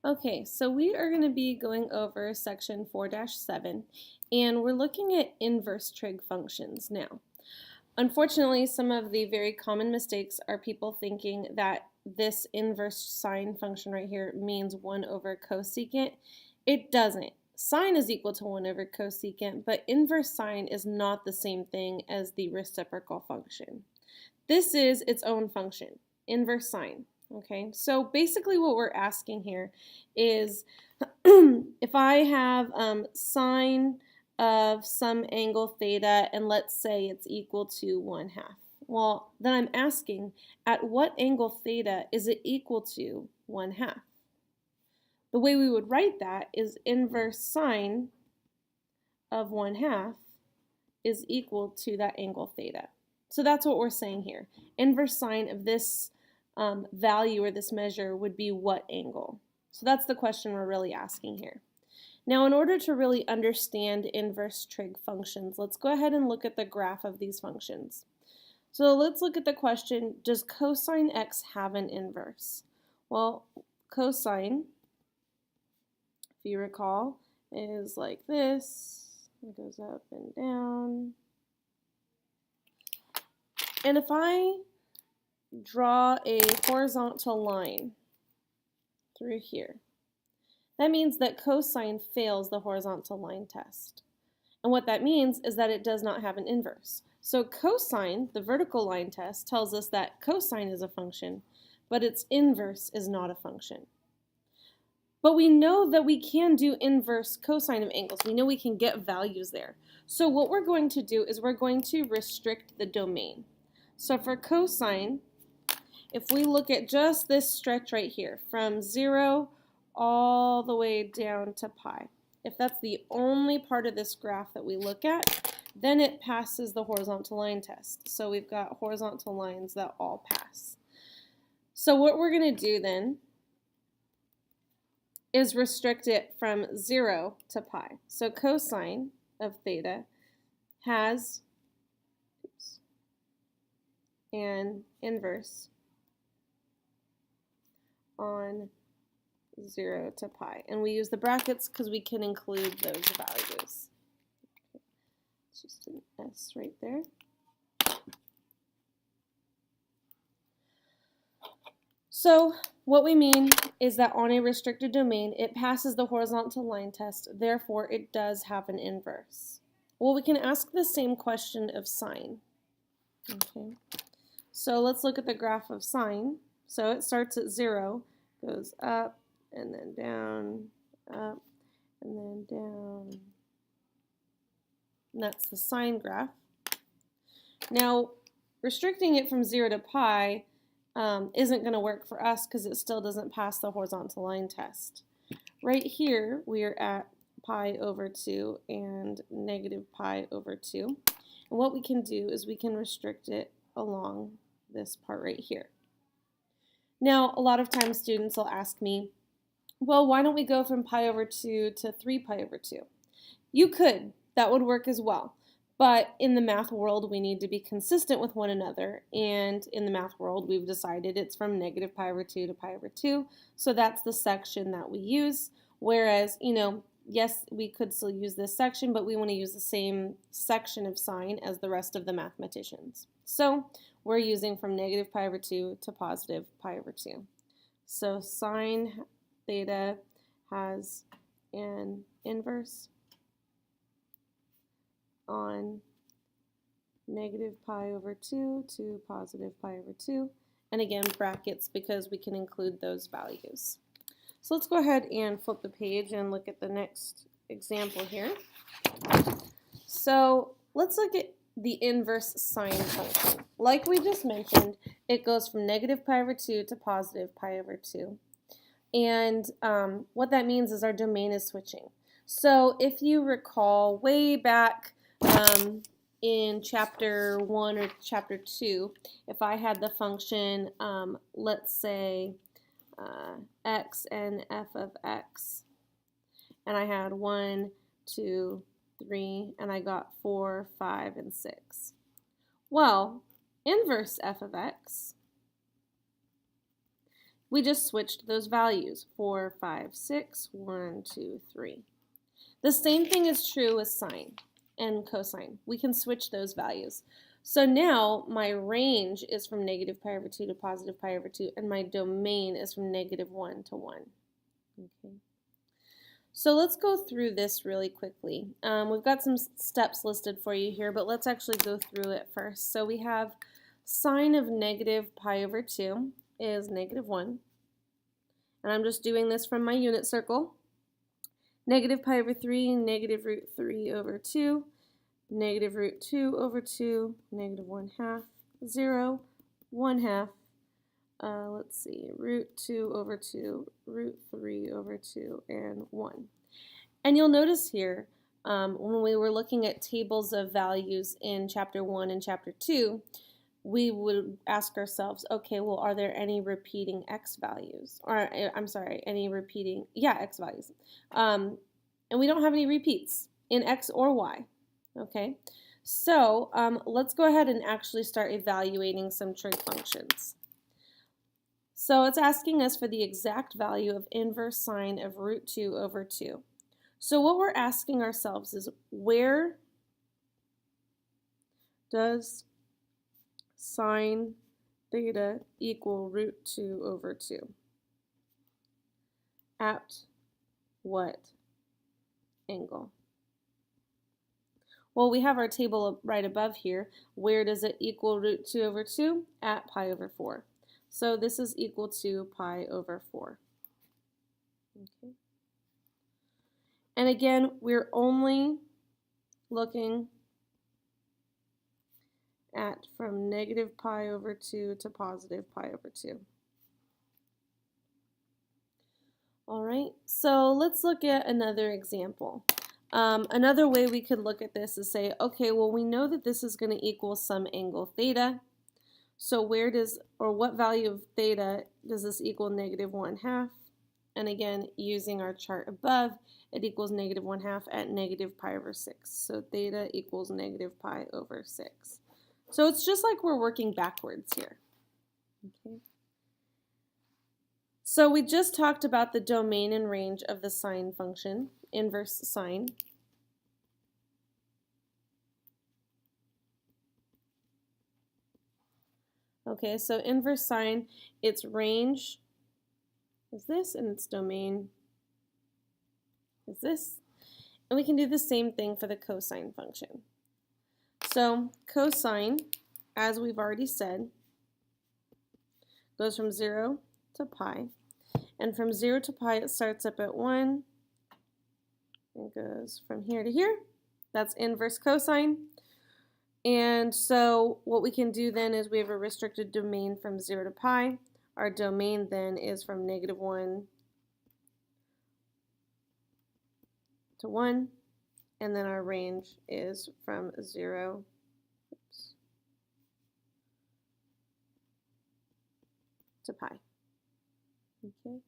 Okay, so we are going to be going over section 4-7, and we're looking at inverse trig functions now. Unfortunately, some of the very common mistakes are people thinking that this inverse sine function right here means 1 over cosecant. It doesn't. Sine is equal to 1 over cosecant, but inverse sine is not the same thing as the reciprocal function. This is its own function, inverse sine. Okay, so basically what we're asking here is if I have sine of some angle theta and let's say it's equal to 1/2. Well, then I'm asking at what angle theta is it equal to 1/2? The way we would write that is inverse sine of 1/2 is equal to that angle theta. So that's what we're saying here. Inverse sine of this value or this measure would be what angle? So that's the question we're really asking here. Now, in order to really understand inverse trig functions, let's go ahead and look at the graph of these functions. So let's look at the question, does cosine x have an inverse? Well, cosine, if you recall, is like this. It goes up and down. And if I draw a horizontal line through here, that means that cosine fails the horizontal line test. And what that means is that it does not have an inverse. So cosine, the vertical line test, tells us that cosine is a function, but its inverse is not a function. But we know that we can do inverse cosine of angles. We know we can get values there. So what we're going to do is we're going to restrict the domain. So for cosine, if we look at just this stretch right here, from 0 all the way down to pi, if that's the only part of this graph that we look at, then it passes the horizontal line test. So we've got horizontal lines that all pass. So what we're going to do then is restrict it from 0 to pi. So cosine of theta has an inverse on 0 to pi. And we use the brackets because we can include those values. Okay. It's just an S right there. So what we mean is that on a restricted domain, it passes the horizontal line test, therefore it does have an inverse. Well, we can ask the same question of sine. Okay. So let's look at the graph of sine. So it starts at 0, goes up, and then down, up, and then down. And that's the sine graph. Now, restricting it from 0 to pi isn't going to work for us because it still doesn't pass the horizontal line test. Right here, we are at pi over 2 and negative pi over 2. And what we can do is we can restrict it along this part right here. Now, a lot of times students will ask me, well, why don't we go from pi over 2 to 3 pi over 2? You could. That would work as well. But in the math world, we need to be consistent with one another. And in the math world, we've decided it's from negative pi over 2 to pi over 2. So that's the section that we use. Whereas, yes, we could still use this section, but we want to use the same section of sine as the rest of the mathematicians. So we're using from negative pi over 2 to positive pi over 2. So sine theta has an inverse on negative pi over 2 to positive pi over 2. And again, brackets because we can include those values. So let's go ahead and flip the page and look at the next example here. So let's look at the inverse sine function. Like we just mentioned, it goes from negative pi over 2 to positive pi over 2. And what that means is our domain is switching. So if you recall way back in chapter 1 or chapter 2, if I had the function, let's say, x and f of x, and I had 1, 2, 3, and I got 4, 5, and 6. Well, inverse f of x We just switched those values, 4, 5, 6, 1, 2, 3. The same thing is true with sine and cosine. We can switch those values. So now my range is from negative pi over 2 to positive pi over 2, and my domain is from negative 1 to 1. Okay. So let's go through this really quickly. We've got some steps listed for you here, but let's actually go through it first. So we have sine of negative pi over 2 is negative 1. And I'm just doing this from my unit circle. Negative pi over 3, negative root 3 over 2, negative root 2 over 2, negative 1/2, 0, 1/2. Let's see, root 2 over 2, root 3 over 2, and 1. And you'll notice here, when we were looking at tables of values in Chapter 1 and Chapter 2, we would ask ourselves, okay, well, are there any repeating x values? Or, I'm sorry, any repeating, x values. And we don't have any repeats in x or y, okay? So let's go ahead and actually start evaluating some trig functions. So it's asking us for the exact value of inverse sine of root 2 over 2. So what we're asking ourselves is, where does sine theta equal root 2 over 2? At what angle? Well, we have our table right above here. Where does it equal root 2 over 2? At pi over 4. So this is equal to pi over 4. Okay. And again, we're only looking at from negative pi over 2 to positive pi over 2. All right, so let's look at another example. Another way we could look at this is say, okay, well, we know that this is going to equal some angle theta. So what value of theta does this equal? Negative 1/2. And again, using our chart above, it equals negative 1/2 at negative pi over 6. So theta equals negative pi over 6. So it's just like we're working backwards here. Okay. So we just talked about the domain and range of the sine function, inverse sine. Okay, so inverse sine, its range is this, and its domain is this. And we can do the same thing for the cosine function. So cosine, as we've already said, goes from 0 to pi. And from 0 to pi, it starts up at 1. It goes from here to here. That's inverse cosine. And so what we can do then is we have a restricted domain from 0 to pi. Our domain then is from negative 1 to 1. And then our range is from 0 to pi. Okay.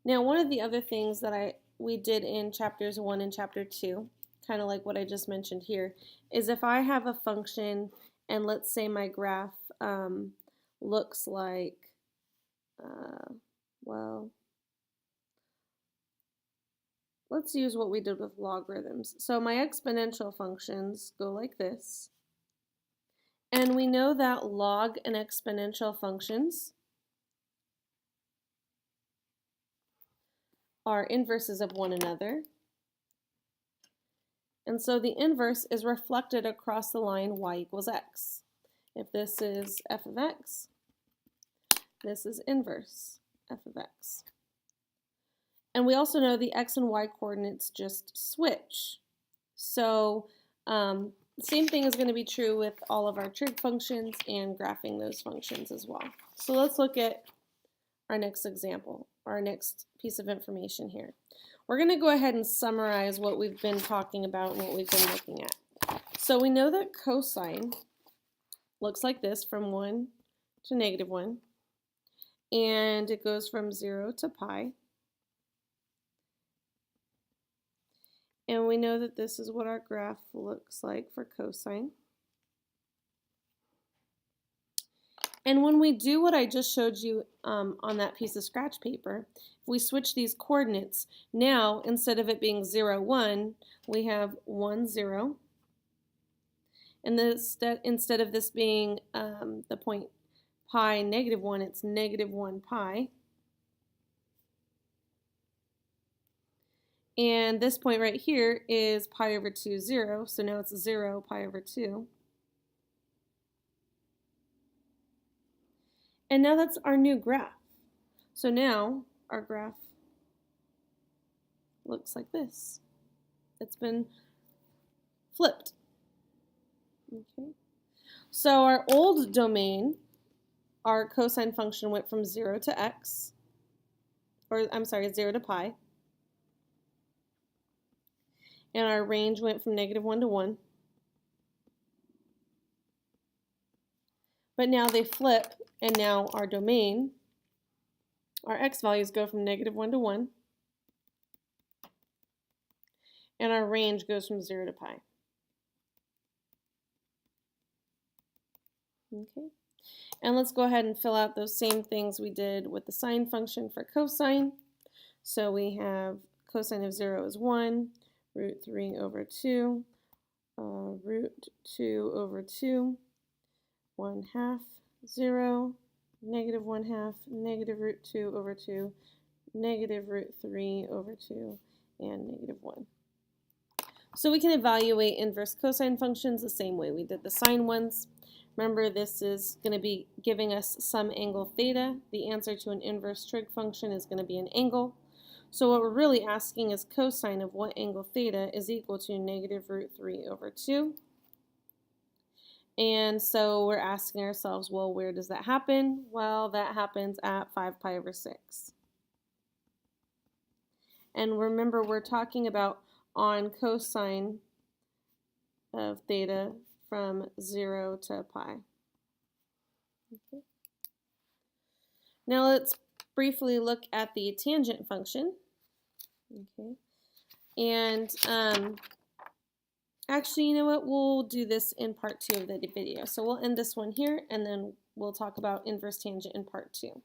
Now, one of the other things that we did in chapters 1 and chapter 2, kind of like what I just mentioned here, is if I have a function and let's say my graph looks like, well, let's use what we did with logarithms. So my exponential functions go like this. And we know that log and exponential functions are inverses of one another. And so the inverse is reflected across the line y equals x. If this is f of x, this is inverse f of x. And we also know the x and y coordinates just switch. So the same thing is going to be true with all of our trig functions and graphing those functions as well. So let's look at our next example, our next piece of information here. We're going to go ahead and summarize what we've been talking about and what we've been looking at. So we know that cosine looks like this from 1 to negative 1, and it goes from 0 to pi. And we know that this is what our graph looks like for cosine. And when we do what I just showed you on that piece of scratch paper, if we switch these coordinates, now instead of it being 0, 1, we have 1, 0. And instead of this being the point pi negative 1, it's negative 1 pi. And this point right here is pi over 2, 0. So now it's 0 pi over 2. And now that's our new graph. So now our graph looks like this. It's been flipped. Okay. So our old domain, our cosine function went from 0 to x, or I'm sorry, 0 to pi. And our range went from negative 1 to 1. But now they flip, and now our domain, our x values go from negative 1 to 1. And our range goes from 0 to pi. Okay. And let's go ahead and fill out those same things we did with the sine function for cosine. So we have cosine of 0 is 1, root 3 over 2, root 2 over 2, 1/2, 0, negative 1/2, negative root 2 over 2, negative root 3 over 2, and negative 1. So we can evaluate inverse cosine functions the same way we did the sine ones. Remember, this is going to be giving us some angle theta. The answer to an inverse trig function is going to be an angle. So what we're really asking is cosine of what angle theta is equal to negative root 3 over 2. And so we're asking ourselves, well, where does that happen? Well, that happens at 5 pi over 6. And remember, we're talking about on cosine of theta from 0 to pi. Okay. Now let's briefly look at the tangent function. Okay. And actually, you know what? We'll do this in part 2 of the video. So we'll end this one here, and then we'll talk about inverse tangent in part 2.